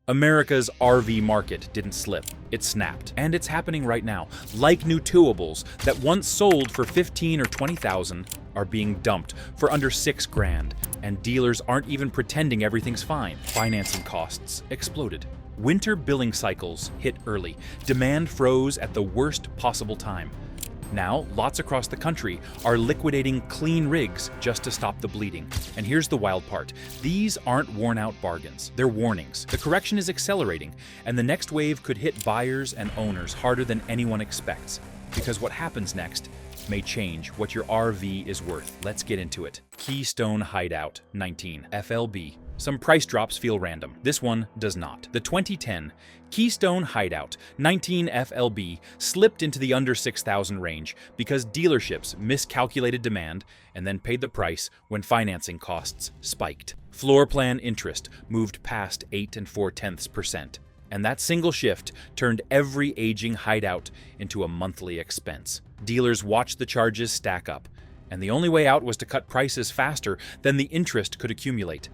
America's RV market didn't slip, it snapped. And it's happening right now. Like new towables that once sold for 15 or 20,000 are being dumped for under 6 grand, and dealers aren't even pretending everything's fine. Financing costs exploded. Winter billing cycles hit early. Demand froze at the worst possible time. Now, lots across the country are liquidating clean rigs just to stop the bleeding. And here's the wild part. These aren't worn-out bargains. They're warnings. The correction is accelerating, and the next wave could hit buyers and owners harder than anyone expects. Because what happens next may change what your RV is worth. Let's get into it. Keystone Hideout 19 FLB. Some price drops feel random. This one does not. The 2010 Keystone Hideout 19 FLB slipped into the under 6,000 range because dealerships miscalculated demand and then paid the price when financing costs spiked. Floor plan interest moved past 8 4/10%, and that single shift turned every aging Hideout into a monthly expense. Dealers watched the charges stack up, and the only way out was to cut prices faster than the interest could accumulate.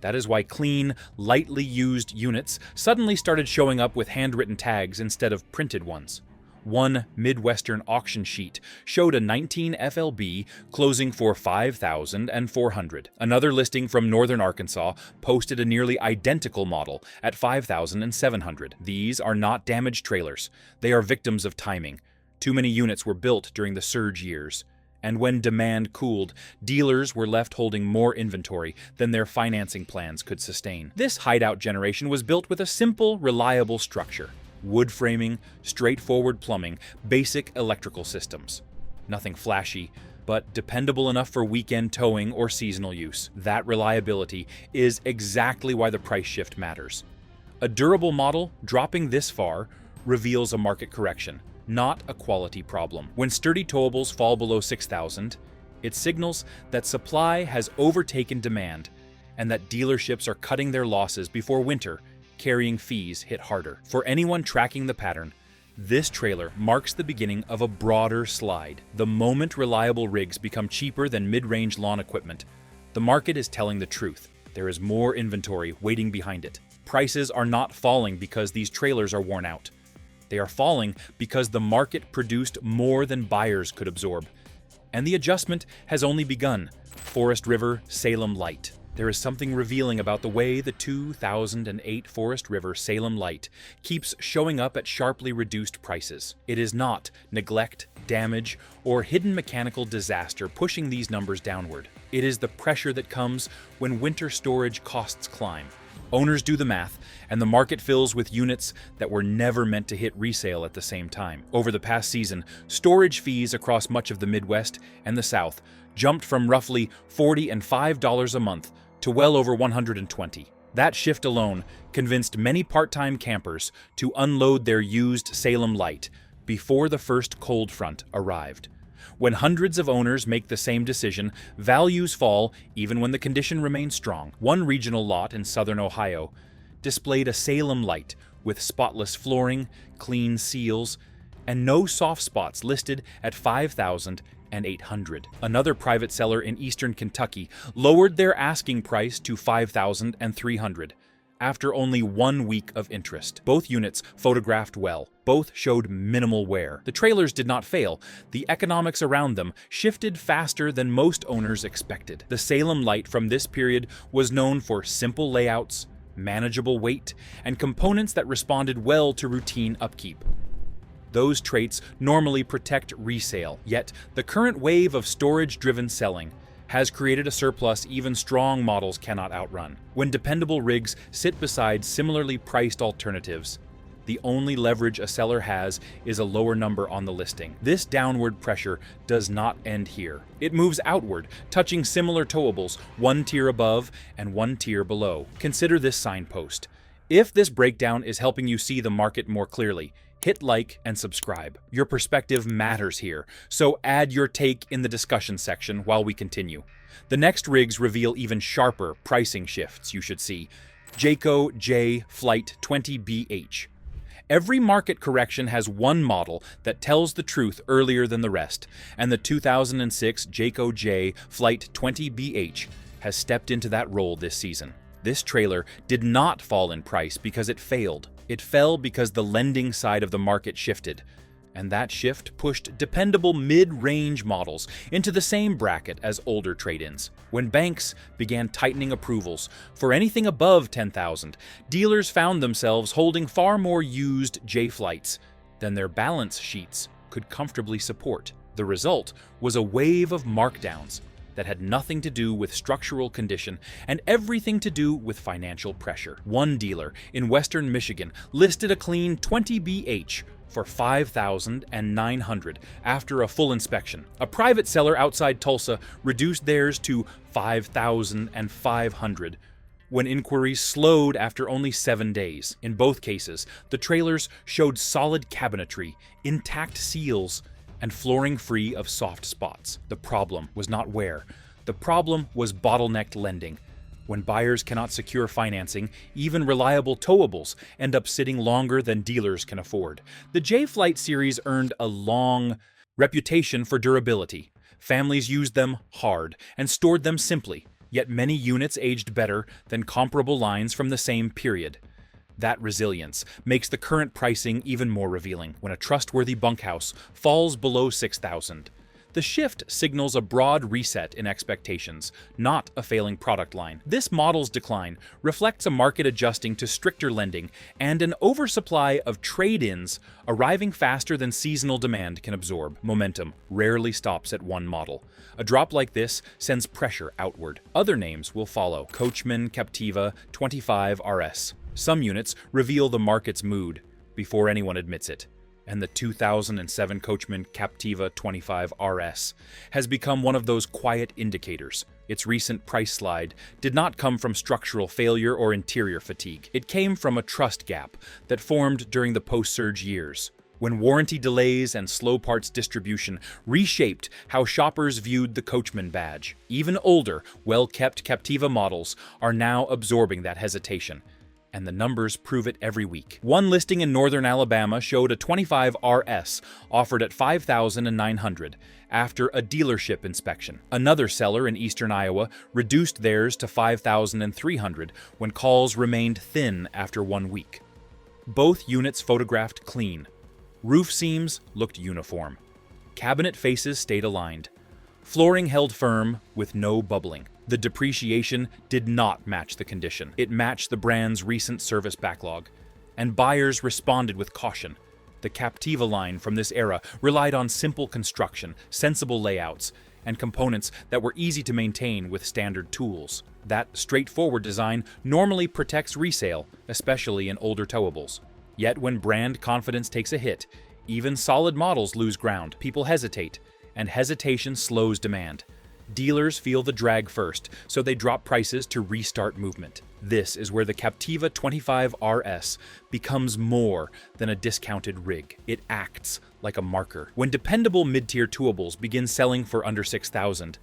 That is why clean, lightly used units suddenly started showing up with handwritten tags instead of printed ones. One Midwestern auction sheet showed a 19 FLB closing for $5,400. Another listing from northern Arkansas posted a nearly identical model at $5,700. These are not damaged trailers. They are victims of timing. Too many units were built during the surge years. And when demand cooled, dealers were left holding more inventory than their financing plans could sustain. This Hideout generation was built with a simple, reliable structure. Wood framing, straightforward plumbing, basic electrical systems. Nothing flashy, but dependable enough for weekend towing or seasonal use. That reliability is exactly why the price shift matters. A durable model dropping this far reveals a market correction, not a quality problem. When sturdy towables fall below 6,000, it signals that supply has overtaken demand and that dealerships are cutting their losses before winter carrying fees hit harder. For anyone tracking the pattern, this trailer marks the beginning of a broader slide. The moment reliable rigs become cheaper than mid-range lawn equipment, the market is telling the truth. There is more inventory waiting behind it. Prices are not falling because these trailers are worn out. They are falling because the market produced more than buyers could absorb. And the adjustment has only begun. Forest River, Salem Light. There is something revealing about the way the 2008 Forest River Salem Light keeps showing up at sharply reduced prices. It is not neglect, damage, or hidden mechanical disaster pushing these numbers downward. It is the pressure that comes when winter storage costs climb. Owners do the math, and the market fills with units that were never meant to hit resale at the same time. Over the past season, storage fees across much of the Midwest and the South jumped from roughly $40 and $5 a month to well over $120. That shift alone convinced many part-time campers to unload their used Salem Light before the first cold front arrived. When hundreds of owners make the same decision, values fall even when the condition remains strong. One regional lot in southern Ohio displayed a Salem Light with spotless flooring, clean seals, and no soft spots, listed at $5,800. Another private seller in eastern Kentucky lowered their asking price to $5,300. After only 1 week of interest. Both units photographed well. Both showed minimal wear. The trailers did not fail. The economics around them shifted faster than most owners expected. The Salem Light from this period was known for simple layouts, manageable weight, and components that responded well to routine upkeep. Those traits normally protect resale, yet the current wave of storage-driven selling has created a surplus even strong models cannot outrun. When dependable rigs sit beside similarly priced alternatives, the only leverage a seller has is a lower number on the listing. This downward pressure does not end here. It moves outward, touching similar towables, 1 tier above and 1 tier below. Consider this signpost. If this breakdown is helping you see the market more clearly, hit like and subscribe. Your perspective matters here, so add your take in the discussion section while we continue. The next rigs reveal even sharper pricing shifts you should see. Jayco Jay Flight 20BH. Every market correction has one model that tells the truth earlier than the rest, and the 2006 Jayco Jay Flight 20BH has stepped into that role this season. This trailer did not fall in price because it failed. It fell because the lending side of the market shifted. And that shift pushed dependable mid-range models into the same bracket as older trade-ins. When banks began tightening approvals for anything above $10,000, dealers found themselves holding far more used Jay Flights than their balance sheets could comfortably support. The result was a wave of markdowns that had nothing to do with structural condition and everything to do with financial pressure. One dealer in western Michigan listed a clean 20BH for $5,900 after a full inspection. A private seller outside Tulsa reduced theirs to $5,500 when inquiries slowed after only 7 days. In both cases, the trailers showed solid cabinetry, intact seals, and flooring free of soft spots. The problem was not wear. The problem was bottlenecked lending. When buyers cannot secure financing, even reliable towables end up sitting longer than dealers can afford. The Jay Flight series earned a long reputation for durability. Families used them hard and stored them simply, yet many units aged better than comparable lines from the same period. That resilience makes the current pricing even more revealing. When a trustworthy bunkhouse falls below $6,000, the shift signals a broad reset in expectations, not a failing product line. This model's decline reflects a market adjusting to stricter lending and an oversupply of trade-ins arriving faster than seasonal demand can absorb. Momentum rarely stops at one model. A drop like this sends pressure outward. Other names will follow. Coachmen Captiva 25 RS. Some units reveal the market's mood before anyone admits it. And the 2007 Coachmen Captiva 25 RS has become one of those quiet indicators. Its recent price slide did not come from structural failure or interior fatigue. It came from a trust gap that formed during the post-surge years, when warranty delays and slow parts distribution reshaped how shoppers viewed the Coachmen badge. Even older, well-kept Captiva models are now absorbing that hesitation. And the numbers prove it every week. One listing in northern Alabama showed a 25 RS offered at $5,900 after a dealership inspection. Another seller in eastern Iowa reduced theirs to $5,300 when calls remained thin after 1 week. Both units photographed clean. Roof seams looked uniform. Cabinet faces stayed aligned. Flooring held firm with no bubbling. The depreciation did not match the condition. It matched the brand's recent service backlog, and buyers responded with caution. The Captiva line from this era relied on simple construction, sensible layouts, and components that were easy to maintain with standard tools. That straightforward design normally protects resale, especially in older towables. Yet when brand confidence takes a hit, even solid models lose ground. People hesitate, and hesitation slows demand. Dealers feel the drag first, so they drop prices to restart movement. This is where the Captiva 25 RS becomes more than a discounted rig. It acts like a marker. When dependable mid-tier towables begin selling for under $6,000,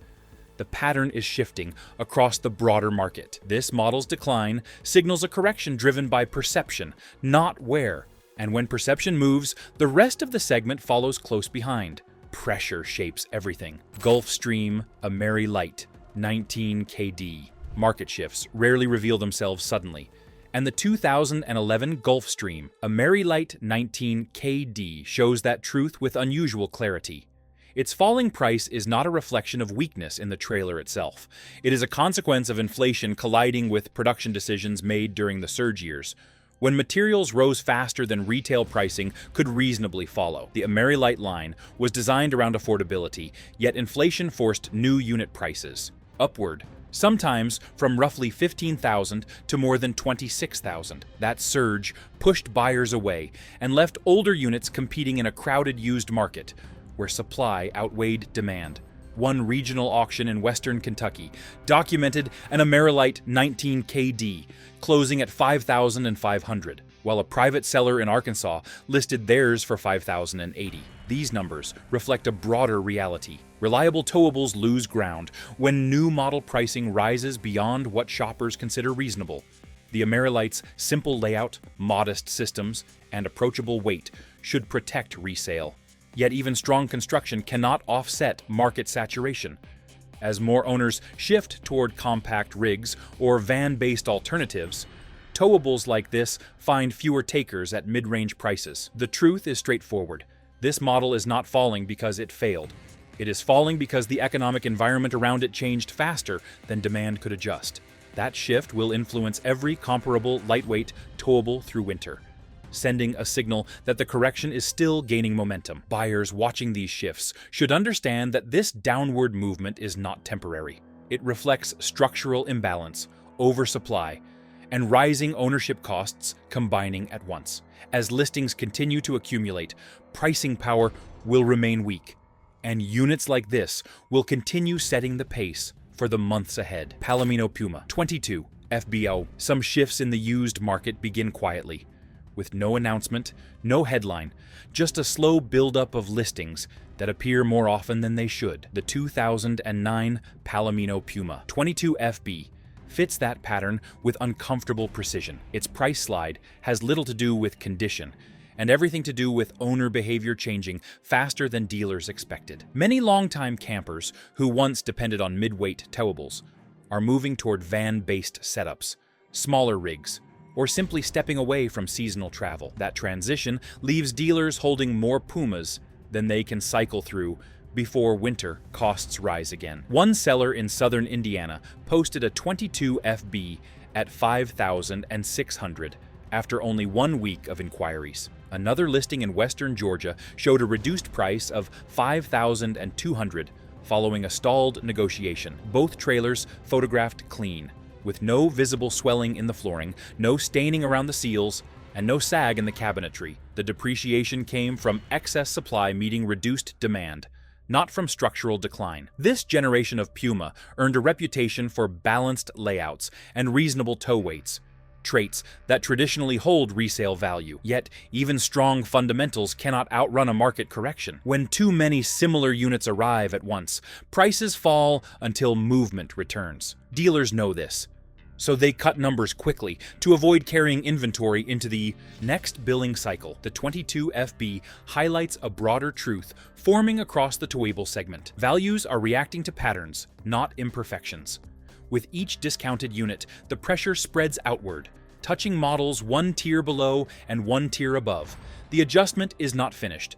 the pattern is shifting across the broader market. This model's decline signals a correction driven by perception, not wear. And when perception moves, the rest of the segment follows close behind. Pressure shapes everything. Gulfstream, a Merry Light, 19 KD. Market shifts rarely reveal themselves suddenly. And the 2011 Gulfstream, a Merry Light 19 KD, shows that truth with unusual clarity. Its falling price is not a reflection of weakness in the trailer itself. It is a consequence of inflation colliding with production decisions made during the surge years, when materials rose faster than retail pricing could reasonably follow. The Merry Light line was designed around affordability, yet inflation forced new unit prices upward, sometimes from roughly $15,000 to more than $26,000. That surge pushed buyers away and left older units competing in a crowded used market where supply outweighed demand. One regional auction in western Kentucky documented an Amerilite 19 KD closing at $5,500, while a private seller in Arkansas listed theirs for $5,080. These numbers reflect a broader reality. Reliable towables lose ground when new model pricing rises beyond what shoppers consider reasonable. The Amerilite's simple layout, modest systems, and approachable weight should protect resale. Yet even strong construction cannot offset market saturation. As more owners shift toward compact rigs or van-based alternatives, towables like this find fewer takers at mid-range prices. The truth is straightforward. This model is not falling because it failed. It is falling because the economic environment around it changed faster than demand could adjust. That shift will influence every comparable lightweight towable through winter, sending a signal that the correction is still gaining momentum. Buyers watching these shifts should understand that this downward movement is not temporary. It reflects structural imbalance, oversupply, and rising ownership costs combining at once. As listings continue to accumulate, pricing power will remain weak, and units like this will continue setting the pace for the months ahead. Palomino Puma 22 FBO. Some shifts in the used market begin quietly, with no announcement, no headline, just a slow buildup of listings that appear more often than they should. The 2009 Palomino Puma 22 FB fits that pattern with uncomfortable precision. Its price slide has little to do with condition, and everything to do with owner behavior changing faster than dealers expected. Many longtime campers who once depended on mid-weight towables are moving toward van-based setups, smaller rigs, or simply stepping away from seasonal travel. That transition leaves dealers holding more Pumas than they can cycle through before winter costs rise again. One seller in southern Indiana posted a 22 FB at $5,600 after only 1 week of inquiries. Another listing in western Georgia showed a reduced price of $5,200 following a stalled negotiation. Both trailers photographed clean, with no visible swelling in the flooring, no staining around the seals, and no sag in the cabinetry. The depreciation came from excess supply meeting reduced demand, not from structural decline. This generation of Puma earned a reputation for balanced layouts and reasonable tow weights, traits that traditionally hold resale value. Yet, even strong fundamentals cannot outrun a market correction. When too many similar units arrive at once, prices fall until movement returns. Dealers know this, so they cut numbers quickly to avoid carrying inventory into the next billing cycle. The 22 FB highlights a broader truth forming across the towable segment. Values are reacting to patterns, not imperfections. With each discounted unit, the pressure spreads outward, touching models one tier below and one tier above. The adjustment is not finished.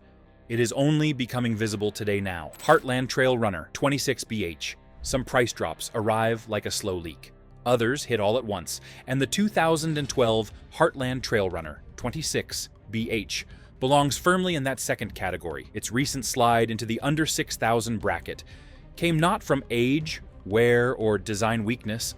It is only becoming visible today now. Heartland Trail Runner 26BH. Some price drops arrive like a slow leak. Others hit all at once, and the 2012 Heartland Trail Runner 26BH belongs firmly in that second category. Its recent slide into the under 6,000 bracket came not from age, wear, or design weakness,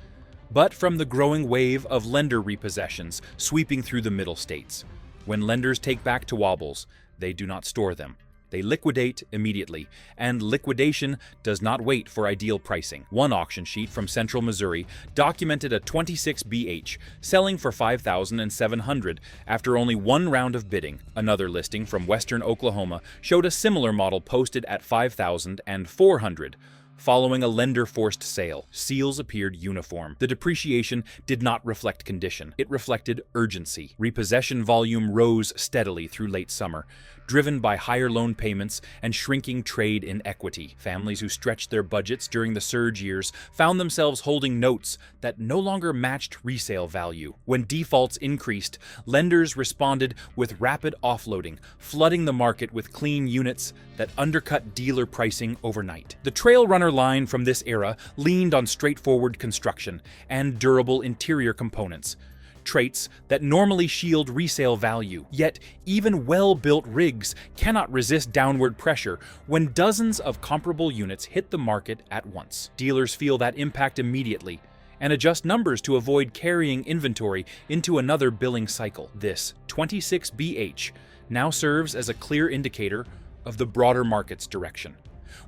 but from the growing wave of lender repossessions sweeping through the middle states. When lenders take back towables, they do not store them. They liquidate immediately, and liquidation does not wait for ideal pricing. One auction sheet from central Missouri documented a 26BH selling for $5,700 after only one round of bidding. Another listing from western Oklahoma showed a similar model posted at $5,400. Following a lender-forced sale, seals appeared uniform. The depreciation did not reflect condition. It reflected urgency. Repossession volume rose steadily through late summer, driven by higher loan payments and shrinking trade in equity. Families who stretched their budgets during the surge years found themselves holding notes that no longer matched resale value. When defaults increased, lenders responded with rapid offloading, flooding the market with clean units that undercut dealer pricing overnight. The Trail Runner line from this era leaned on straightforward construction and durable interior components, traits that normally shield resale value. Yet, even well-built rigs cannot resist downward pressure when dozens of comparable units hit the market at once. Dealers feel that impact immediately and adjust numbers to avoid carrying inventory into another billing cycle. This 26BH now serves as a clear indicator of the broader market's direction.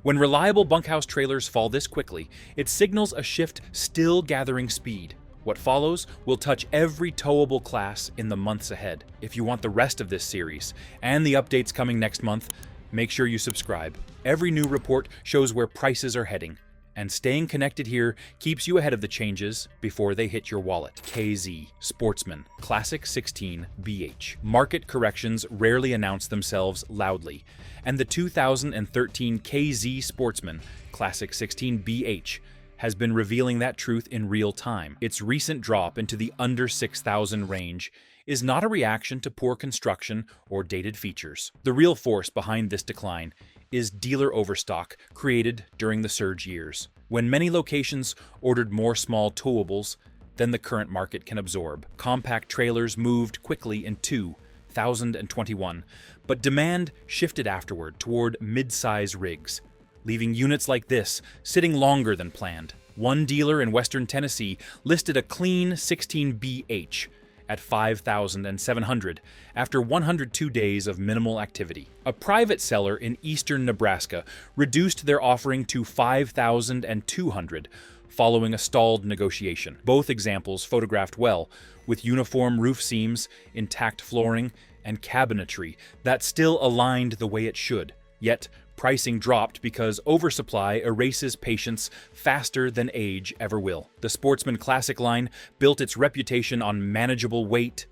When reliable bunkhouse trailers fall this quickly, it signals a shift still gathering speed. What follows will touch every towable class in the months ahead. If you want the rest of this series and the updates coming next month, make sure you subscribe. Every new report shows where prices are heading, And staying connected here keeps you ahead of the changes before they hit your wallet. KZ, Sportsman, Classic 16 BH. Market corrections rarely announce themselves loudly, and the 2013 KZ Sportsman, Classic 16 BH, has been revealing that truth in real time. Its recent drop into the under 6,000 range is not a reaction to poor construction or dated features. The real force behind this decline is dealer overstock created during the surge years, when many locations ordered more small towables than the current market can absorb. Compact trailers moved quickly in 2021, but demand shifted afterward toward mid-size rigs, leaving units like this sitting longer than planned. One dealer in Western Tennessee listed a clean 16BH at $5,700 after 102 days of minimal activity. A private seller in eastern Nebraska reduced their offering to $5,200 following a stalled negotiation. Both examples photographed well, with uniform roof seams, intact flooring, and cabinetry that still aligned the way it should. Yet, pricing dropped because oversupply erases patience faster than age ever will. The Sportsman Classic line built its reputation on manageable weight,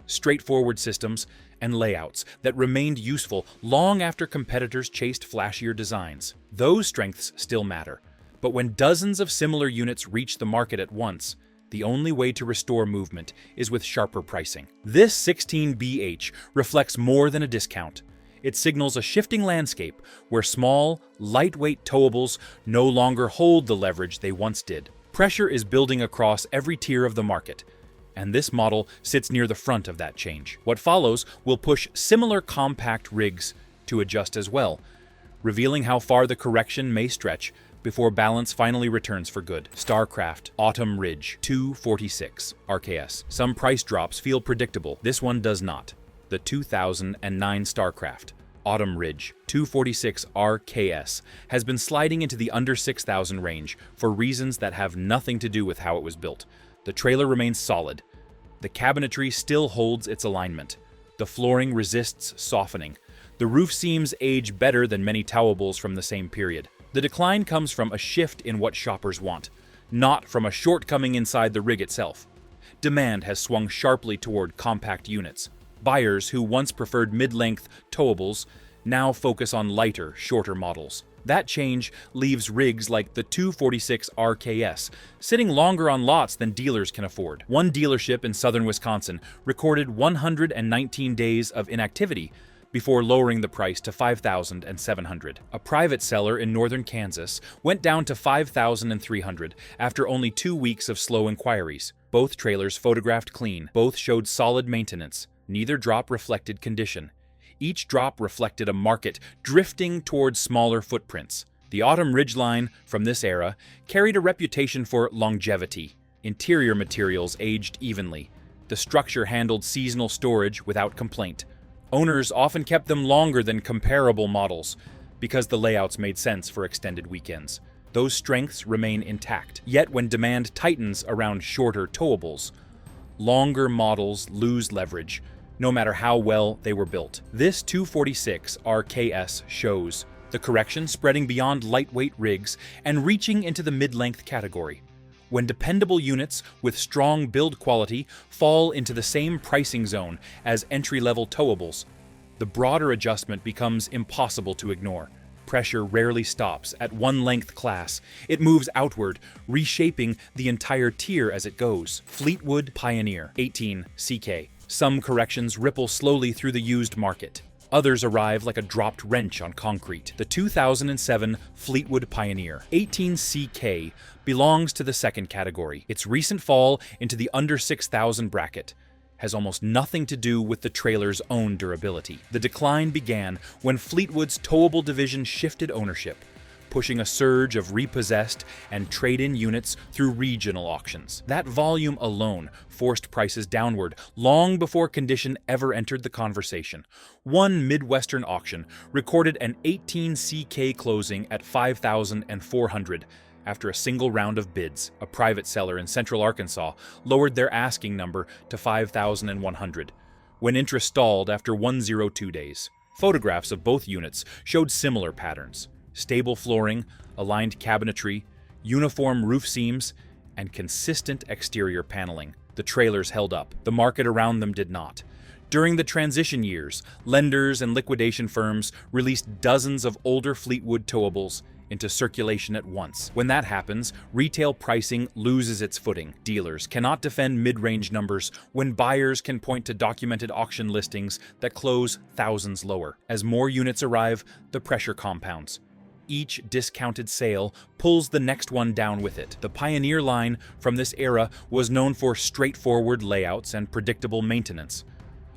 straightforward systems, and layouts that remained useful long after competitors chased flashier designs. Those strengths still matter, but when dozens of similar units reach the market at once, the only way to restore movement is with sharper pricing. This 16BH reflects more than a discount. It signals a shifting landscape where small, lightweight towables no longer hold the leverage they once did. Pressure is building across every tier of the market, and this model sits near the front of that change. What follows will push similar compact rigs to adjust as well, revealing how far the correction may stretch before balance finally returns for good. Starcraft Autumn Ridge 246 RKS. Some price drops feel predictable. This one does not. The 2009 Starcraft Autumn Ridge 246 RKS has been sliding into the under 6,000 range for reasons that have nothing to do with how it was built. The trailer remains solid. The cabinetry still holds its alignment. The flooring resists softening. The roof seams age better than many towables from the same period. The decline comes from a shift in what shoppers want, not from a shortcoming inside the rig itself. Demand has swung sharply toward compact units. Buyers who once preferred mid-length towables now focus on lighter, shorter models. That change leaves rigs like the 246 RKS sitting longer on lots than dealers can afford. One dealership in southern Wisconsin recorded 119 days of inactivity before lowering the price to $5,700. A private seller in northern Kansas went down to $5,300 after only 2 weeks of slow inquiries. Both trailers photographed clean. Both showed solid maintenance. Neither drop reflected condition. Each drop reflected a market drifting towards smaller footprints. The Autumn Ridge line from this era carried a reputation for longevity. Interior materials aged evenly. The structure handled seasonal storage without complaint. Owners often kept them longer than comparable models because the layouts made sense for extended weekends. Those strengths remain intact. Yet when demand tightens around shorter towables, longer models lose leverage, no matter how well they were built. This 246 RKS shows the correction spreading beyond lightweight rigs and reaching into the mid-length category. When dependable units with strong build quality fall into the same pricing zone as entry-level towables, the broader adjustment becomes impossible to ignore. Pressure rarely stops at one length class. It moves outward, reshaping the entire tier as it goes. Fleetwood Pioneer 18 CK. Some corrections ripple slowly through the used market. Others arrive like a dropped wrench on concrete. The 2007 Fleetwood Pioneer 18 CK belongs to the second category. Its recent fall into the under 6,000 bracket has almost nothing to do with the trailer's own durability. The decline began when Fleetwood's towable division shifted ownership, pushing a surge of repossessed and trade-in units through regional auctions. That volume alone forced prices downward long before condition ever entered the conversation. One Midwestern auction recorded an 18 CK closing at $5,400 after a single round of bids. A private seller in central Arkansas lowered their asking number to $5,100 when interest stalled after 102 days. Photographs of both units showed similar patterns. Stable flooring, aligned cabinetry, uniform roof seams, and consistent exterior paneling. The trailers held up. The market around them did not. During the transition years, lenders and liquidation firms released dozens of older Fleetwood towables into circulation at once. When that happens, retail pricing loses its footing. Dealers cannot defend mid-range numbers when buyers can point to documented auction listings that close thousands lower. As more units arrive, the pressure compounds. Each discounted sale pulls the next one down with it. The Pioneer line from this era was known for straightforward layouts and predictable maintenance.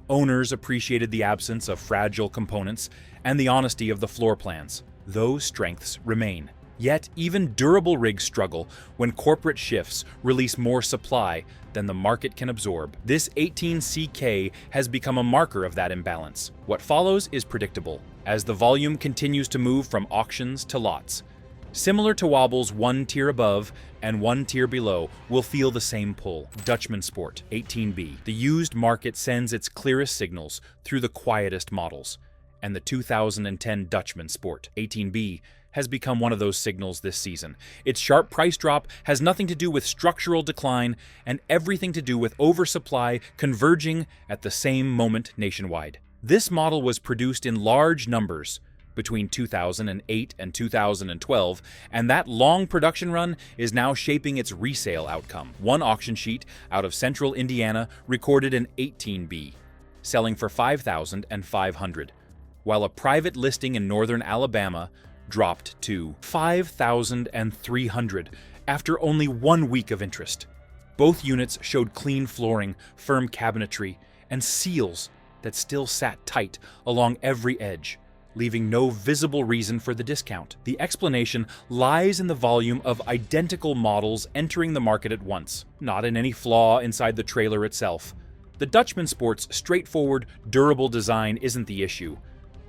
Owners appreciated the absence of fragile components and the honesty of the floor plans. Those strengths remain. Yet, even durable rigs struggle when corporate shifts release more supply than the market can absorb. This 18CK has become a marker of that imbalance. What follows is predictable, as the volume continues to move from auctions to lots. Similar to wobbles one tier above and one tier below will feel the same pull. Dutchmen Sport, 18B. The used market sends its clearest signals through the quietest models, and the 2010 Dutchmen Sport, 18B, has become one of those signals this season. Its sharp price drop has nothing to do with structural decline and everything to do with oversupply converging at the same moment nationwide. This model was produced in large numbers between 2008 and 2012, and that long production run is now shaping its resale outcome. One auction sheet out of central Indiana recorded an 18B, selling for $5,500, while a private listing in northern Alabama dropped to $5,300 after only 1 week of interest. Both units showed clean flooring, firm cabinetry, and seals that still sat tight along every edge, leaving no visible reason for the discount. The explanation lies in the volume of identical models entering the market at once, not in any flaw inside the trailer itself. The Dutchmen Sport's straightforward, durable design isn't the issue.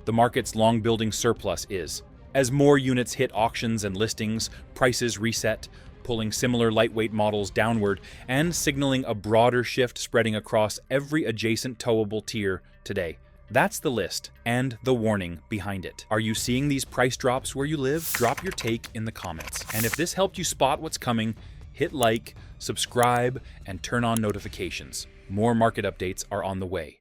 The market's long-building surplus is. As more units hit auctions and listings, prices reset, pulling similar lightweight models downward and signaling a broader shift spreading across every adjacent towable tier today. That's the list and the warning behind it. Are you seeing these price drops where you live? Drop your take in the comments. And if this helped you spot what's coming, hit like, subscribe, and turn on notifications. More market updates are on the way.